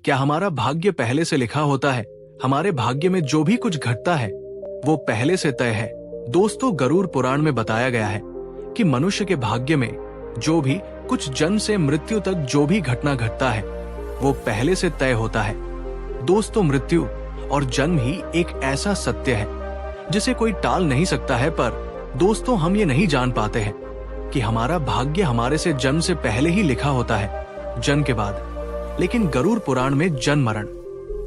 क्या हमारा भाग्य पहले से लिखा होता है? हमारे भाग्य में जो भी कुछ घटता है वो पहले से तय है। दोस्तों, गरुड़ पुराण में बताया गया है कि मनुष्य के भाग्य में जो भी कुछ जन्म से मृत्यु तक जो भी घटना घटता है वो पहले से तय होता है। दोस्तों, मृत्यु और जन्म ही एक ऐसा सत्य है जिसे कोई टाल नहीं सकता है, पर दोस्तों हम ये नहीं जान पाते हैं कि हमारा भाग्य हमारे से जन्म से पहले ही लिखा होता है, जन्म के बाद। लेकिन गरुड़ पुराण में जन्म मरण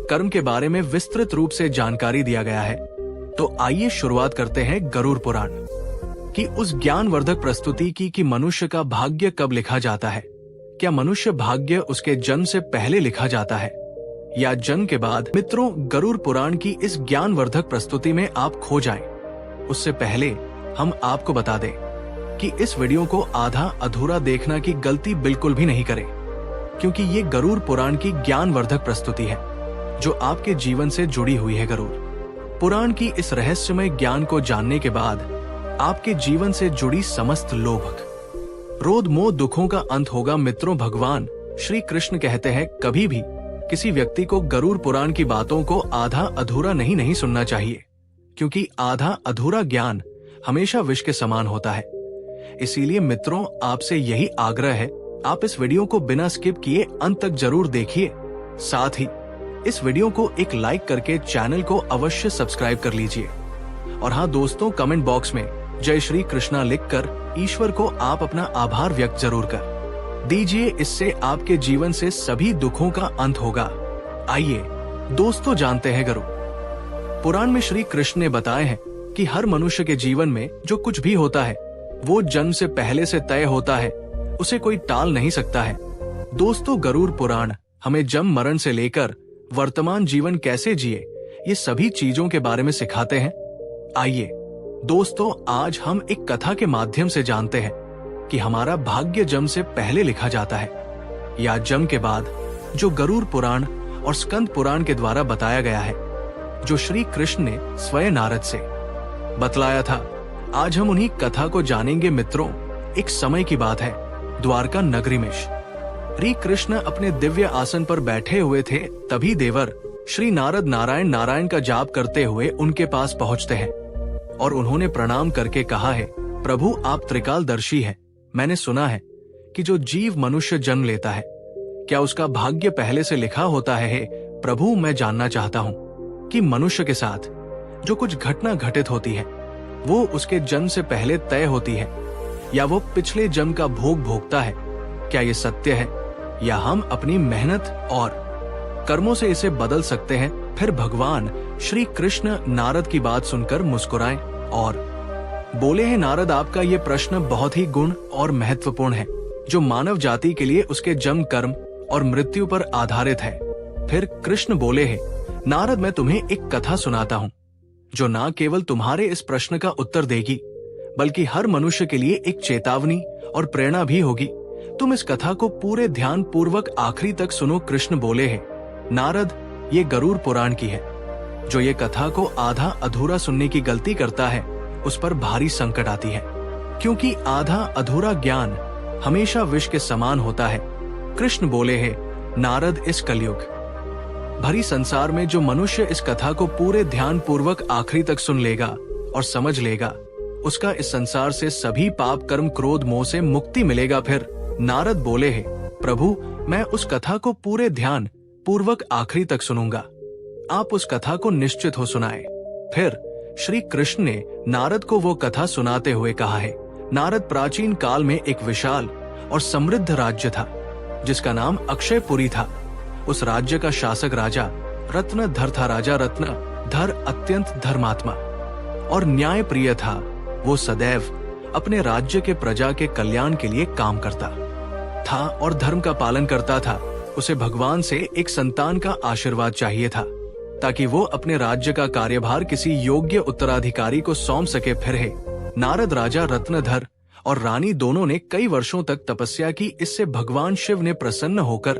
कर्म के बारे में विस्तृत रूप से जानकारी दिया गया है। तो आइए शुरुआत करते हैं गरुड़ पुराण की उस ज्ञानवर्धक प्रस्तुति की कि मनुष्य का भाग्य कब लिखा जाता है। क्या मनुष्य भाग्य उसके जन्म से पहले लिखा जाता है या जन्म के बाद? मित्रों, गरुड़ पुराण की इस ज्ञानवर्धक प्रस्तुति में आप खो जाएं। उससे पहले हम आपको बता दें कि इस वीडियो को आधा अधूरा देखना की गलती बिल्कुल भी नहीं करें, क्योंकि ये गरुड़ पुराण की ज्ञानवर्धक प्रस्तुति है जो आपके जीवन से जुड़ी हुई है। गरुड़ पुराण की इस रहस्यमय ज्ञान को जानने के बाद आपके जीवन से जुड़ी समस्त लोभ, क्रोध, मोह, दुखों का अंत होगा। मित्रों, भगवान श्री कृष्ण कहते हैं कभी भी किसी व्यक्ति को गरुड़ पुराण की बातों को आधा अधूरा नहीं सुनना चाहिए, क्योंकि आधा अधूरा ज्ञान हमेशा विष के समान होता है। इसीलिए मित्रों, आपसे यही आग्रह है, आप इस वीडियो को बिना स्किप किए अंत तक जरूर देखिए। साथ ही इस वीडियो को एक लाइक करके चैनल को अवश्य सब्सक्राइब कर लीजिए। और हाँ दोस्तों, कमेंट बॉक्स में जय श्री कृष्णा लिखकर ईश्वर को आप अपना आभार व्यक्त जरूर कर दीजिए। इससे आपके जीवन से सभी दुखों का अंत होगा। आइए दोस्तों, जानते हैं गरुड़ पुराण में श्री कृष्ण ने बताए हैं कि हर मनुष्य के जीवन में जो कुछ भी होता है वो जन्म से पहले से तय होता है, उसे कोई टाल नहीं सकता है। दोस्तों, गरुड़ पुराण हमें जन्म मरण से लेकर वर्तमान जीवन कैसे जिए ये सभी चीजों के बारे में सिखाते हैं। आइए दोस्तों, आज हम एक कथा के माध्यम से जानते हैं कि हमारा भाग्य जन्म से पहले लिखा जाता है या जन्म के बाद, जो गरुड़ पुराण और स्कंद पुराण के द्वारा बताया गया है, जो श्री कृष्ण ने स्वयं नारद से बतलाया था। आज हम उन्हीं कथा को जानेंगे। मित्रों, एक समय की बात है, द्वारका नगरी में श्री कृष्ण अपने दिव्य आसन पर बैठे हुए थे। तभी देवर श्री नारद नारायण नारायण का जाप करते हुए उनके पास पहुंचते हैं और उन्होंने प्रणाम करके कहा है, प्रभु आप त्रिकालदर्शी हैं। मैंने सुना है कि जो जीव मनुष्य जन्म लेता है, क्या उसका भाग्य पहले से लिखा होता है? प्रभु, मैं जानना चाहता हूँ कि मनुष्य के साथ जो कुछ घटना घटित होती है वो उसके जन्म से पहले तय होती है या वो पिछले जन्म का भोग भोगता है? क्या ये सत्य है या हम अपनी मेहनत और कर्मों से इसे बदल सकते हैं? फिर भगवान श्री कृष्ण नारद की बात सुनकर मुस्कुराए और बोले हैं, नारद आपका ये प्रश्न बहुत ही गुण और महत्वपूर्ण है, जो मानव जाति के लिए उसके जन्म, कर्म और मृत्यु पर आधारित है। फिर कृष्ण बोले हैं, नारद मैं तुम्हें एक कथा सुनाता हूँ जो न केवल तुम्हारे इस प्रश्न का उत्तर देगी बल्कि हर मनुष्य के लिए एक चेतावनी और प्रेरणा भी होगी। तुम इस कथा को पूरे ध्यान पूर्वक आखिरी तक सुनो। कृष्ण बोले हैं, नारद ये गरुड़ पुराण की है। जो ये कथा को आधा अधूरा सुनने की गलती करता है उस पर भारी संकट आती है, क्योंकि आधा अधूरा ज्ञान हमेशा विष के समान होता है। कृष्ण बोले हैं, नारद इस कलयुग भरी संसार में जो मनुष्य इस कथा को पूरे ध्यान पूर्वक आखिरी तक सुन लेगा और समझ लेगा, उसका इस संसार से सभी पाप, कर्म, क्रोध, मोह से मुक्ति मिलेगा। फिर नारद बोले हैं, प्रभु मैं उस कथा को पूरे ध्यान पूर्वक आखिरी तक सुनूंगा, आप उस कथा को निश्चित हो सुनाए। फिर श्री कृष्ण ने नारद को वो कथा सुनाते हुए कहा है, नारद प्राचीन काल में एक विशाल और समृद्ध राज्य था जिसका नाम अक्षयपुरी था। उस राज्य का शासक राजा रत्नधर था। राजा रत्नधर अत्यंत धर्मात्मा और न्याय प्रिय था। वो सदैव अपने राज्य के प्रजा के कल्याण के लिए काम करता था और धर्म का पालन करता था। उसे भगवान से एक संतान का आशीर्वाद चाहिए था ताकि वो अपने राज्य का कार्यभार किसी योग्य उत्तराधिकारी को सौंप सके। फिर है नारद राजा रत्नधर और रानी दोनों ने कई वर्षों तक तपस्या की। इससे भगवान शिव ने प्रसन्न होकर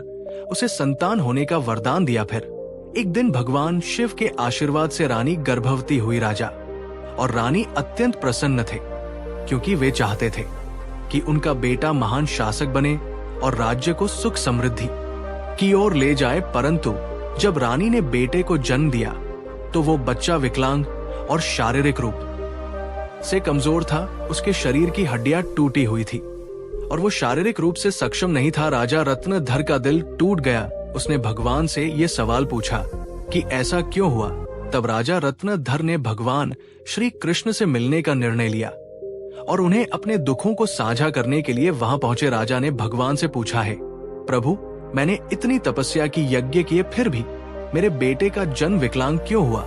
उसे संतान होने का वरदान दिया। फिर एक दिन भगवान शिव के आशीर्वाद से रानी गर्भवती हुई। राजा और रानी अत्यंत प्रसन्न थे क्योंकि वे चाहते थे कि उनका बेटा महान शासक बने और राज्य को सुख समृद्धि की ओर ले जाए, परंतु जब रानी ने बेटे को जन्म दिया तो वो बच्चा विकलांग और शारीरिक रूप से कमजोर था। उसके शरीर की हड्डियां टूटी हुई थी और वो शारीरिक रूप से सक्षम नहीं था। राजा रत्नधर का दिल टूट गया। उसने भगवान से ये सवाल पूछा कि ऐसा क्यों हुआ। तब राजा रत्नधर ने भगवान श्री कृष्ण से मिलने का निर्णय लिया और उन्हें अपने दुखों को साझा करने के लिए वहां पहुंचे। राजा ने भगवान से पूछा है, प्रभु, मैंने इतनी तपस्या की, यज्ञ किए, फिर भी मेरे बेटे का जन्म विकलांग क्यों हुआ?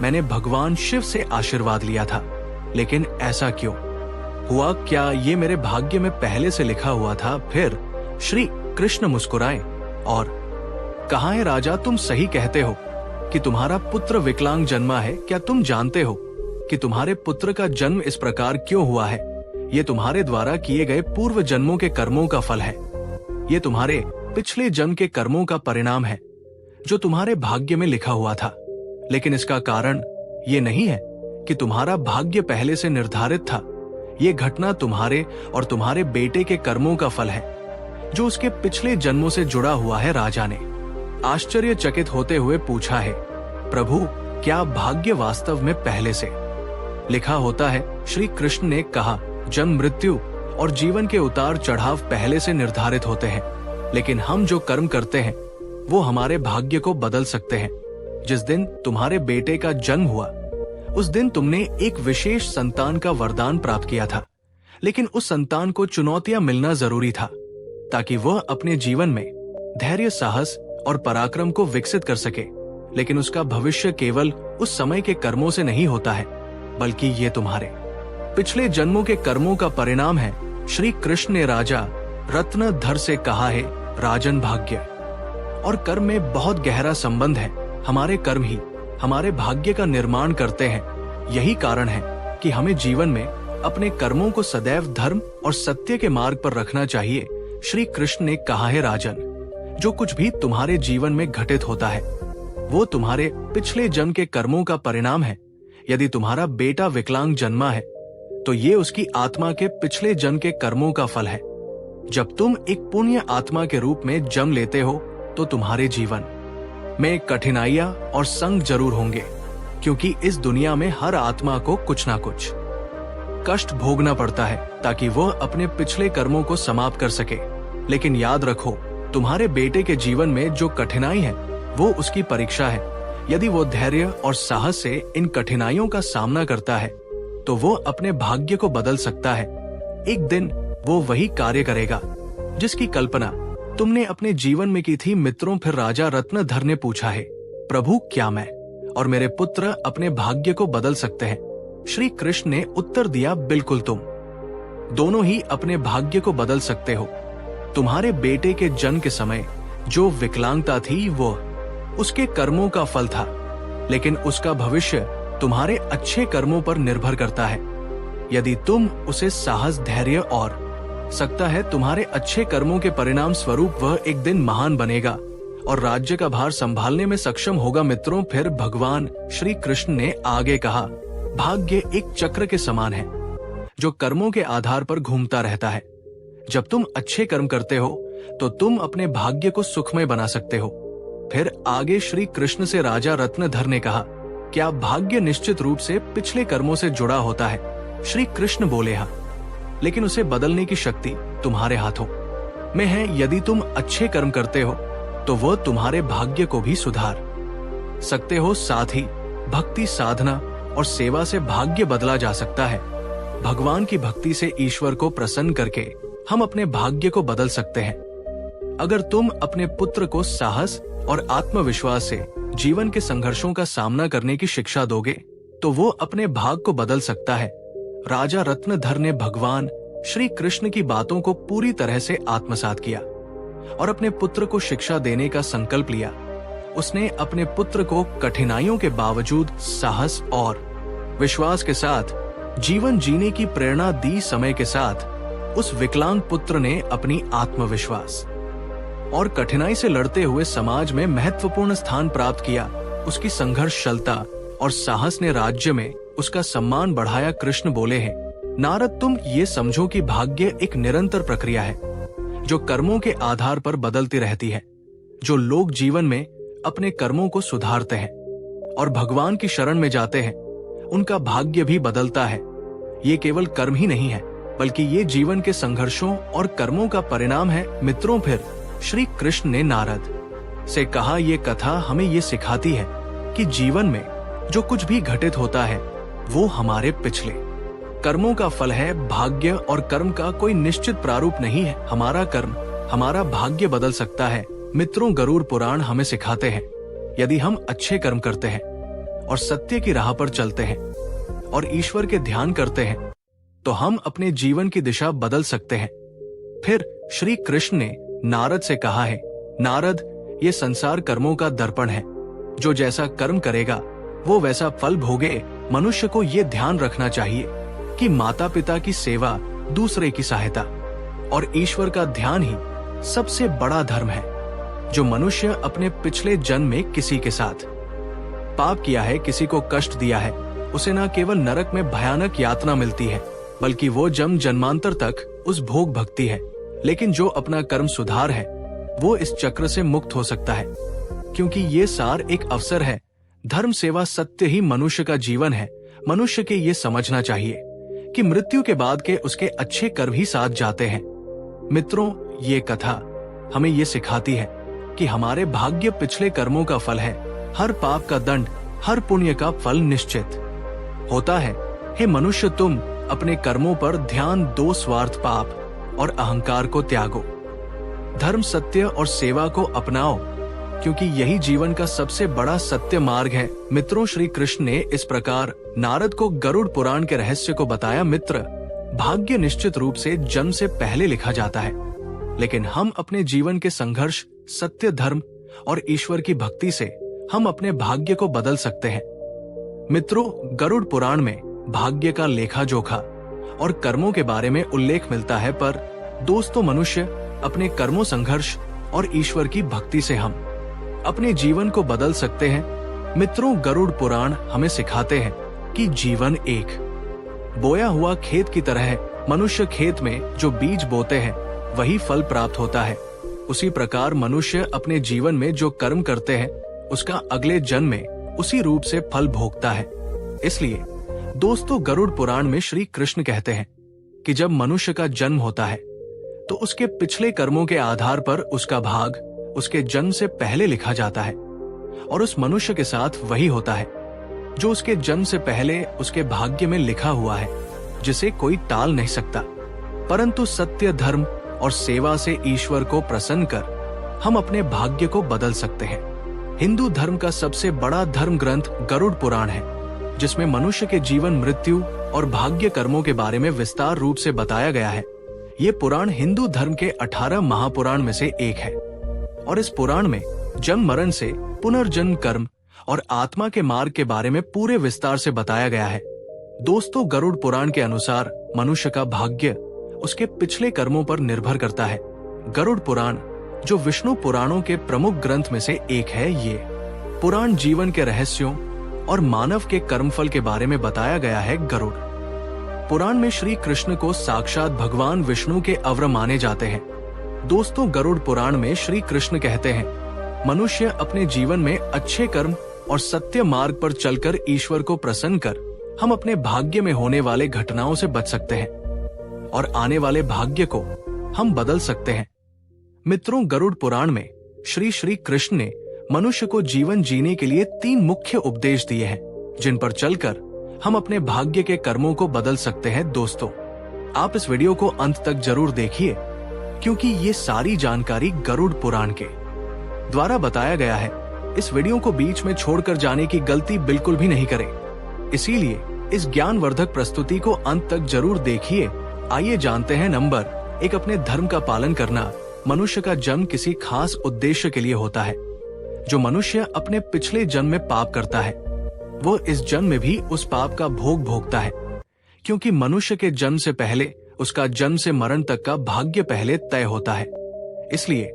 मैंने भगवान शिव से आशीर्वाद लिया था, लेकिन ऐसा क्यों हुआ? क्या ये मेरे भाग्य में पहले से लिखा हुआ था? फिर श्री कृष्ण मुस्कुराए और कहा, है राजा, तुम सही कहते हो कि तुम्हारा पुत्र विकलांग जन्मा है। क्या तुम जानते हो कि तुम्हारे पुत्र का जन्म इस प्रकार क्यों हुआ है? ये तुम्हारे द्वारा किए गए पूर्व जन्मों के कर्मों का फल है। ये तुम्हारे पिछले जन्म के कर्मों का परिणाम है जो तुम्हारे भाग्य में लिखा हुआ था। लेकिन इसका कारण ये नहीं है कि तुम्हारा भाग्य पहले से निर्धारित था। ये घटना तुम्हारे और तुम्हारे बेटे के कर्मों का फल है जो उसके पिछले जन्मों से जुड़ा हुआ है। राजा ने आश्चर्यचकित होते हुए पूछा है, प्रभु, क्या भाग्य वास्तव में पहले से लिखा होता है? श्री कृष्ण ने कहा, जन्म, मृत्यु और जीवन के उतार चढ़ाव पहले से निर्धारित होते हैं, लेकिन हम जो कर्म करते हैं वो हमारे भाग्य को बदल सकते हैं। जिस दिन तुम्हारे बेटे का जन्म हुआ उस दिन तुमने एक विशेष संतान का वरदान प्राप्त किया था, लेकिन उस संतान को चुनौतियां मिलना जरूरी था ताकि वह अपने जीवन में धैर्य, साहस और पराक्रम को विकसित कर सके। लेकिन उसका भविष्य केवल उस समय के कर्मों से नहीं होता है, बल्कि ये तुम्हारे पिछले जन्मों के कर्मों का परिणाम है। श्री कृष्ण ने राजा रत्नधर से कहा है, राजन, भाग्य और कर्म में बहुत गहरा संबंध है। हमारे कर्म ही हमारे भाग्य का निर्माण करते हैं। यही कारण है कि हमें जीवन में अपने कर्मों को सदैव धर्म और सत्य के मार्ग पर रखना चाहिए। श्री कृष्ण ने कहा है, राजन, जो कुछ भी तुम्हारे जीवन में घटित होता है वो तुम्हारे पिछले जन्म के कर्मों का परिणाम है। यदि तुम्हारा बेटा विकलांग जन्मा है तो ये उसकी आत्मा के पिछले जन्म के कर्मों का फल है। जब तुम एक पुण्य आत्मा के रूप में जन्म लेते हो तो तुम्हारे जीवन में कठिनाइयां और संग जरूर होंगे, क्योंकि इस दुनिया में हर आत्मा को कुछ ना कुछ कष्ट भोगना पड़ता है ताकि वह अपने पिछले कर्मों को समाप्त कर सके। लेकिन याद रखो, तुम्हारे बेटे के जीवन में जो कठिनाई है वो उसकी परीक्षा है। यदि वो धैर्य और साहस से इन कठिनाइयों का सामना करता है तो वो अपने भाग्य को बदल सकता है। एक दिन वो वही कार्य करेगा जिसकी कल्पना तुमने अपने जीवन में की थी। मित्रों, फिर राजा रत्नधर ने पूछा है, प्रभु, क्या मैं और मेरे पुत्र अपने भाग्य को बदल सकते हैं? श्री कृष्ण ने उत्तर दिया, बिल्कुल, तुम दोनों ही अपने भाग्य को बदल सकते हो। तुम्हारे बेटे के जन्म के समय जो विकलांगता थी वो उसके कर्मों का फल था, लेकिन उसका भविष्य तुम्हारे अच्छे कर्मों पर निर्भर करता है। यदि तुम उसे साहस, धैर्य और सकता है तुम्हारे अच्छे कर्मों के परिणाम स्वरूप वह एक दिन महान बनेगा और राज्य का भार संभालने में सक्षम होगा। मित्रों, फिर भगवान श्री कृष्ण ने आगे कहा, भाग्य एक चक्र के समान है जो कर्मों के आधार पर घूमता रहता है। जब तुम अच्छे कर्म करते हो तो तुम अपने भाग्य को सुखमय बना सकते हो। फिर आगे श्री कृष्ण से राजा रत्नधर ने कहा, क्या भाग्य निश्चित रूप से पिछले कर्मों से जुड़ा होता है? श्री कृष्ण बोले, हाँ, लेकिन उसे बदलने की शक्ति तुम्हारे हाथों में है। यदि तुम अच्छे कर्म करते हो तो वह तुम्हारे भाग्य को भी सुधार सकते हो। साथ ही भक्ति, साधना और सेवा से भाग्य बदला जा सकता है। भगवान की भक्ति से ईश्वर को प्रसन्न करके हम अपने भाग्य को बदल सकते हैं। अगर तुम अपने पुत्र को साहस और आत्मविश्वास से जीवन के संघर्षों का सामना करने की शिक्षा दोगे तो वो अपने भाग्य को बदल सकता है। राजा रत्नधर ने भगवान श्री कृष्ण की बातों को पूरी तरह से आत्मसात किया और अपने पुत्र को शिक्षा देने का संकल्प लिया। उसने अपने पुत्र को कठिनाइयों के बावजूद साहस और विश्वास के साथ जीवन जीने की प्रेरणा दी। समय के साथ उस विकलांग पुत्र ने अपनी आत्मविश्वास और कठिनाई से लड़ते हुए समाज में महत्वपूर्ण स्थान प्राप्त किया। उसकी संघर्षशीलता और साहस ने राज्य में उसका सम्मान बढ़ाया। कृष्ण बोले हैं, नारद, तुम ये समझो कि भाग्य एक निरंतर प्रक्रिया है जो कर्मों के आधार पर बदलती रहती है। जो लोग जीवन में अपने कर्मों को सुधारते हैं और भगवान की शरण में जाते हैं, उनका भाग्य भी बदलता है। ये केवल कर्म ही नहीं है, बल्कि ये जीवन के संघर्षों और कर्मों का परिणाम है। मित्रों, फिर श्री कृष्ण ने नारद से कहा, ये कथा हमें ये सिखाती है कि जीवन में जो कुछ भी घटित होता है वो हमारे पिछले कर्मों का फल है। भाग्य और कर्म का कोई निश्चित प्रारूप नहीं है। हमारा कर्म हमारा भाग्य बदल सकता है। मित्रों, गरुड़ पुराण हमें सिखाते हैं, यदि हम अच्छे कर्म करते हैं और सत्य की राह पर चलते हैं और ईश्वर के ध्यान करते हैं, तो हम अपने जीवन की दिशा बदल सकते हैं। फिर श्री कृष्ण ने नारद से कहा है, नारद, ये संसार कर्मों का दर्पण है। जो जैसा कर्म करेगा वो वैसा फल भोगे। मनुष्य को ये ध्यान रखना चाहिए कि माता पिता की सेवा, दूसरे की सहायता और ईश्वर का ध्यान ही सबसे बड़ा धर्म है। जो मनुष्य अपने पिछले जन्म में किसी के साथ पाप किया है, किसी को कष्ट दिया है, उसे न केवल नरक में भयानक यातना मिलती है, बल्कि वो जन्मांतर तक उस भोग भक्ति है। लेकिन जो अपना कर्म सुधार है, वो इस चक्र से मुक्त हो सकता है, क्योंकि ये सार एक अवसर है। धर्म, सेवा, सत्य ही मनुष्य का जीवन है। मनुष्य के ये समझना चाहिए कि मृत्यु के बाद के उसके अच्छे कर्म ही साथ जाते हैं। मित्रों, ये कथा हमें ये सिखाती है कि हमारे भाग्य पिछले कर्मों का फल है। हर पाप का दंड, हर पुण्य का फल निश्चित होता है। हे मनुष्य, तुम अपने कर्मों पर ध्यान दो, स्वार्थ, पाप और अहंकार को त्यागो, धर्म, सत्य और सेवा को अपनाओ, क्योंकि यही जीवन का सबसे बड़ा सत्य मार्ग है। मित्रों, श्री कृष्ण ने इस प्रकार नारद को गरुड़ पुराण के रहस्य को बताया। मित्र, भाग्य निश्चित रूप से जन्म से पहले लिखा जाता है, लेकिन हम अपने जीवन के संघर्ष, सत्य, धर्म और ईश्वर की भक्ति से हम अपने भाग्य को बदल सकते हैं। मित्रों, गरुड़ पुराण में भाग्य का लेखा जोखा और कर्मों के बारे में उल्लेख मिलता है, पर दोस्तों, मनुष्य अपने कर्मों, संघर्ष और ईश्वर की भक्ति से हम अपने जीवन को बदल सकते हैं। मित्रों, गरुड़ पुराण हमें सिखाते हैं कि जीवन एक बोया हुआ खेत की तरह है। मनुष्य खेत में जो बीज बोते हैं वही फल प्राप्त होता है। उसी प्रकार मनुष्य अपने जीवन में जो कर्म करते हैं उसका अगले जन्म में उसी रूप से फल भोगता है। इसलिए दोस्तों, गरुड़ पुराण में श्री कृष्ण कहते हैं कि जब मनुष्य का जन्म होता है तो उसके पिछले कर्मों के आधार पर उसका भाग उसके जन्म से पहले लिखा जाता है, और उस मनुष्य के साथ वही होता है जो उसके जन्म से पहले उसके भाग्य में लिखा हुआ है, जिसे कोई टाल नहीं सकता। परंतु सत्य, धर्म और सेवा से ईश्वर को प्रसन्न कर हम अपने भाग्य को बदल सकते हैं। हिंदू धर्म का सबसे बड़ा धर्म ग्रंथ गरुड़ पुराण है, जिसमें मनुष्य के जीवन, मृत्यु और भाग्य कर्मों के बारे में विस्तार रूप से बताया गया है। ये पुराण हिंदू धर्म के 18 महापुराण में से एक है, और इस पुराण में जन्म, मरण से पुनर्जन्म, कर्म और आत्मा के मार्ग के बारे में पूरे विस्तार से बताया गया है। दोस्तों, गरुड़ पुराण के अनुसार मनुष्य का भाग्य उसके पिछले कर्मों पर निर्भर करता है। गरुड़ पुराण, जो विष्णु पुराणों के प्रमुख ग्रंथ में से एक है, ये पुराण जीवन के रहस्यों और मानव के कर्मफल के बारे में बताया गया है। गरुड़ पुराण में श्री कृष्ण को साक्षात भगवान विष्णु के अवतार माने जाते हैं। दोस्तों, गरुड़ पुराण में श्री कृष्ण कहते हैं, मनुष्य अपने जीवन में अच्छे कर्म और सत्य मार्ग पर चलकर ईश्वर को प्रसन्न कर हम अपने भाग्य में होने वाले घटनाओं से बच सकते हैं और आने वाले भाग्य को हम बदल सकते हैं। मित्रों, गरुड़ पुराण में श्री कृष्ण ने मनुष्य को जीवन जीने के लिए 3 मुख्य उपदेश दिए हैं, जिन पर चलकर हम अपने भाग्य के कर्मों को बदल सकते हैं। दोस्तों, आप इस वीडियो को अंत तक जरूर देखिए, क्योंकि ये सारी जानकारी गरुड़ पुराण के द्वारा बताया गया है। इस वीडियो को बीच में छोड़कर जाने की गलती बिल्कुल भी नहीं करें। इसीलिए इस ज्ञानवर्धक प्रस्तुति को अंत तक जरूर देखिए। आइए जानते हैं। नंबर 1, अपने धर्म का पालन करना। मनुष्य का जन्म किसी खास उद्देश्य के लिए होता है। जो मनुष्य अपने पिछले जन्म में पाप करता है, वो इस जन्म में भी उस पाप का भोग भोगता है, क्योंकि मनुष्य के जन्म से पहले उसका जन्म से मरण तक का भाग्य पहले तय होता है। इसलिए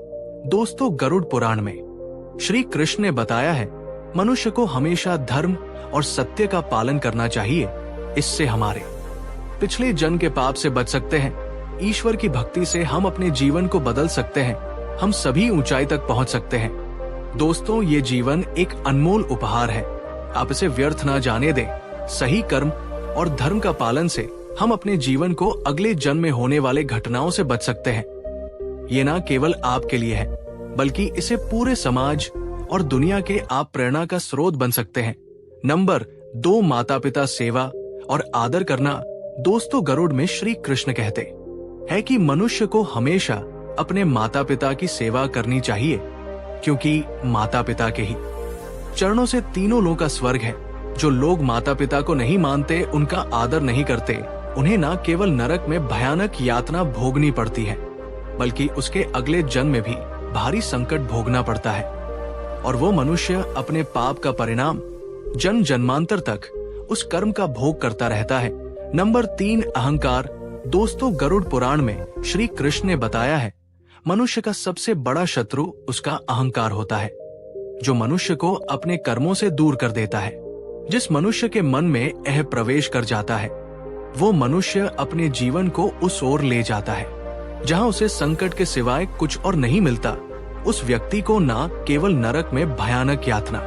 दोस्तों, गरुड़ पुराण में श्री कृष्ण ने बताया है, मनुष्य को हमेशा धर्म और सत्य का पालन करना चाहिए। इससे हमारे पिछले जन्म के पाप से बच सकते हैं। ईश्वर की भक्ति से हम अपने जीवन को बदल सकते हैं। हम सभी ऊंचाई तक पहुंच सकते हैं। दोस्तों, ये जीवन एक अनमोल उपहार है। आप इसे व्यर्थ ना जाने दें। सही कर्म और धर्म का पालन से हम अपने जीवन को अगले जन्म में होने वाले घटनाओं से बच सकते हैं। ये ना केवल आपके लिए है, बल्कि इसे पूरे समाज और दुनिया के आप प्रेरणा का स्रोत बन सकते हैं। नंबर 2, माता पिता सेवा और आदर करना। दोस्तों, गरुड़ में श्री कृष्ण कहते हैं कि मनुष्य को हमेशा अपने माता पिता की सेवा करनी चाहिए, क्योंकि माता पिता के ही चरणों से तीनों लोगों का स्वर्ग है। जो लोग माता पिता को नहीं मानते, उनका आदर नहीं करते, उन्हें न केवल नरक में भयानक यातना भोगनी पड़ती है, बल्कि उसके अगले जन्म में भी भारी संकट भोगना पड़ता है। और वो मनुष्य अपने पाप का परिणाम जन्म जन्मांतर तक उस कर्म का भोग करता रहता है। नंबर 3, अहंकार। दोस्तों, गरुड़ पुराण में श्री कृष्ण ने बताया है, मनुष्य का सबसे बड़ा शत्रु उसका अहंकार होता है, जो मनुष्य को अपने कर्मों से दूर कर देता है। जिस मनुष्य के मन में यह प्रवेश कर जाता है, वो मनुष्य अपने जीवन को उस ओर ले जाता है जहां उसे संकट के सिवाय कुछ और नहीं मिलता। उस व्यक्ति को न केवल नरक में भयानक यातना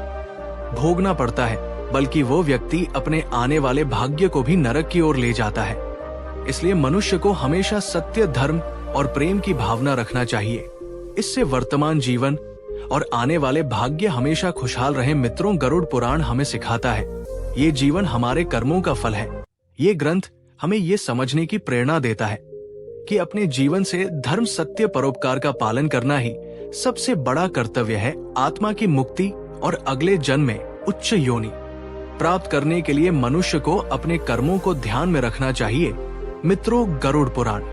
भोगना पड़ता है, बल्कि वो व्यक्ति अपने आने वाले भाग्य को भी नरक की ओर ले जाता है। इसलिए मनुष्य को हमेशा सत्य, धर्म और प्रेम की भावना रखना चाहिए। इससे वर्तमान जीवन और आने वाले भाग्य हमेशा खुशहाल रहे। मित्रों, गरुड़ पुराण हमें सिखाता है, ये जीवन हमारे कर्मों का फल है। ये ग्रंथ हमें ये समझने की प्रेरणा देता है कि अपने जीवन से धर्म, सत्य, परोपकार का पालन करना ही सबसे बड़ा कर्तव्य है। आत्मा की मुक्ति और अगले जन्म में उच्च योनि प्राप्त करने के लिए मनुष्य को अपने कर्मों को ध्यान में रखना चाहिए। मित्रों, गरुड़ पुराण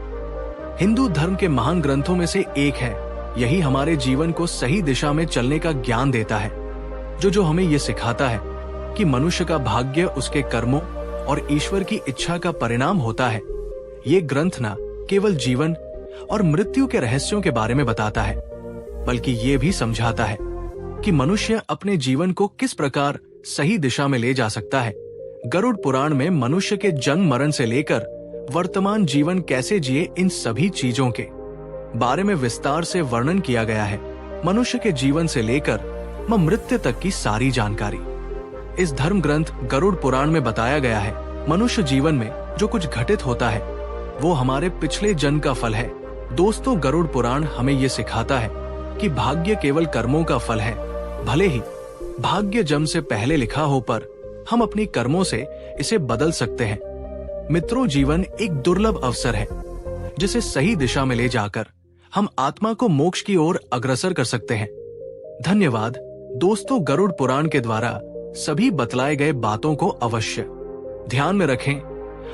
हिंदू धर्म के महान ग्रंथों में से एक है। यही हमारे जीवन को सही दिशा में चलने का ज्ञान देता है, जो हमें ये सिखाता है कि मनुष्य का भाग्य उसके कर्मों और ईश्वर की इच्छा का परिणाम होता है। ये ग्रंथ न केवल जीवन और मृत्यु के रहस्यों के बारे में बताता है, बल्कि ये भी समझाता है कि मनुष्य अपने जीवन को किस प्रकार सही दिशा में ले जा सकता है। गरुड़ पुराण में मनुष्य के जन्म मरण से लेकर वर्तमान जीवन कैसे जिए, इन सभी चीजों के बारे में विस्तार से वर्णन किया गया है। मनुष्य के जीवन से लेकर मृत्यु तक की सारी जानकारी इस धर्म ग्रंथ गरुड़ पुराण में बताया गया है। मनुष्य जीवन में जो कुछ घटित होता है, वो हमारे पिछले जन्म का फल है। दोस्तों, गरुड़ पुराण हमें ये सिखाता है कि भाग्य केवल कर्मों का फल है। भले ही भाग्य जन्म से पहले लिखा हो, पर हम अपनी कर्मों से इसे बदल सकते हैं। मित्रों, जीवन एक दुर्लभ अवसर है, जिसे सही दिशा में ले जाकर हम आत्मा को मोक्ष की ओर अग्रसर कर सकते हैं। धन्यवाद। दोस्तों, गरुड़ पुराण के द्वारा सभी बतलाए गए बातों को अवश्य ध्यान में रखें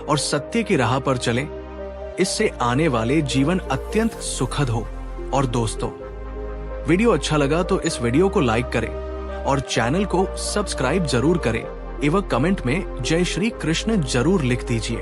और सत्य की राह पर चलें। इससे आने वाले जीवन अत्यंत सुखद हो। और दोस्तों, वीडियो अच्छा लगा तो इस वीडियो को लाइक करें और चैनल को सब्सक्राइब जरूर करें एवं कमेंट में जय श्री कृष्ण जरूर लिख दीजिए।